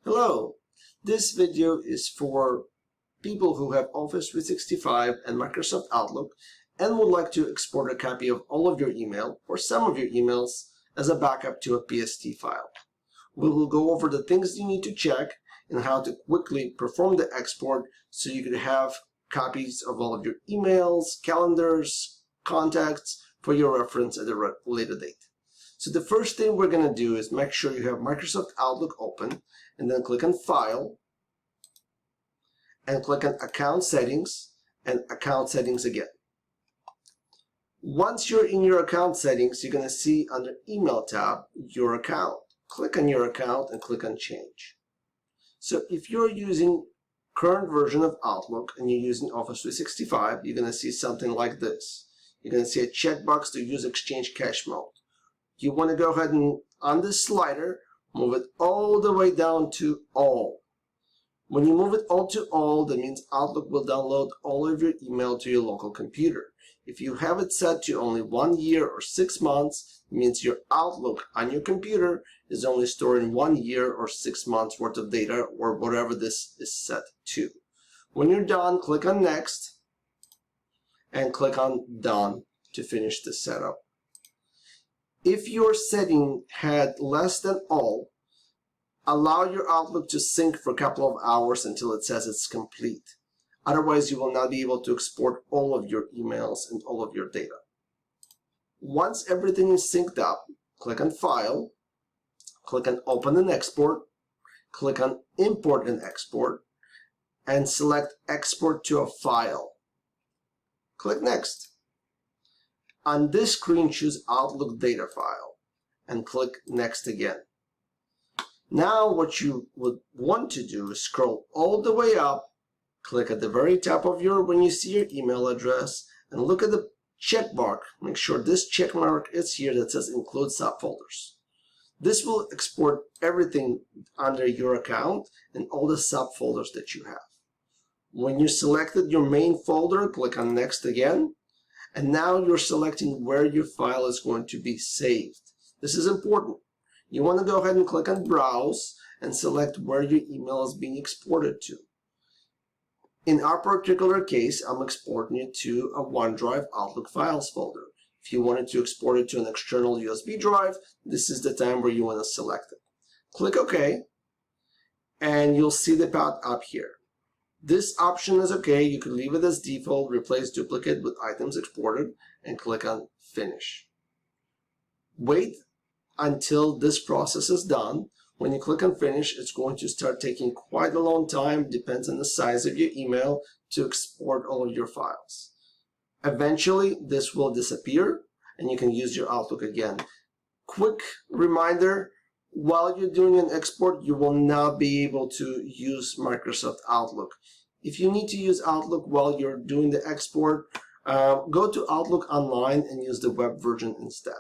Hello, this video is for people who have Office 365 and Microsoft Outlook and would like to export a copy of all of your email or some of your emails as a backup to a PST file. We will go over the things you need to check and how to quickly perform the export so you could have copies of all of your emails, calendars, contacts for your reference at a later date. So the first thing we're going to do is make sure you have Microsoft Outlook open, and then click on File, and click on Account Settings, and Account Settings again. Once you're in your account settings, you're going to see under Email tab, Your Account. Click on Your Account and click on Change. So if you're using current version of Outlook and you're using Office 365, you're going to see something like this. You're going to see a checkbox to use Exchange Cache Mode. You want to go ahead and, on this slider, move it all the way down to All. When you move it all to All, that means Outlook will download all of your email to your local computer. If you have it set to only 1 year or 6 months, it means your Outlook on your computer is only storing 1 year or 6 months worth of data or whatever this is set to. When you're done, click on Next and click on Done to finish the setup. If your setting had less than all, allow your Outlook to sync for a couple of hours until it says it's complete. Otherwise, you will not be able to export all of your emails and all of your data. Once everything is synced up, click on File, click on Open and Export, click on Import and Export, and select Export to a File. Click Next. On this screen, choose Outlook Data File and click Next again. Now what you would want to do is scroll all the way up, click at the very top of when you see your email address, and look at the check mark. Make sure this check mark is here that says Include Subfolders. This will export everything under your account and all the subfolders that you have. When you selected your main folder, click on Next again. And now you're selecting where your file is going to be saved. This is important. You want to go ahead and click on Browse and select where your email is being exported to. In our particular case, I'm exporting it to a OneDrive Outlook Files folder. If you wanted to export it to an external USB drive, this is the time where you want to select it. Click OK, and you'll see the path up here. This option is okay. You can leave it as default, replace duplicate with items exported, and click on Finish. Wait until this process is done. When you click on Finish, it's going to start taking quite a long time, depends on the size of your email, to export all of your files. Eventually, this will disappear, and you can use your Outlook again. Quick reminder, while you're doing an export, you will not be able to use Microsoft Outlook. If you need to use Outlook while you're doing the export, go to Outlook Online and use the web version instead.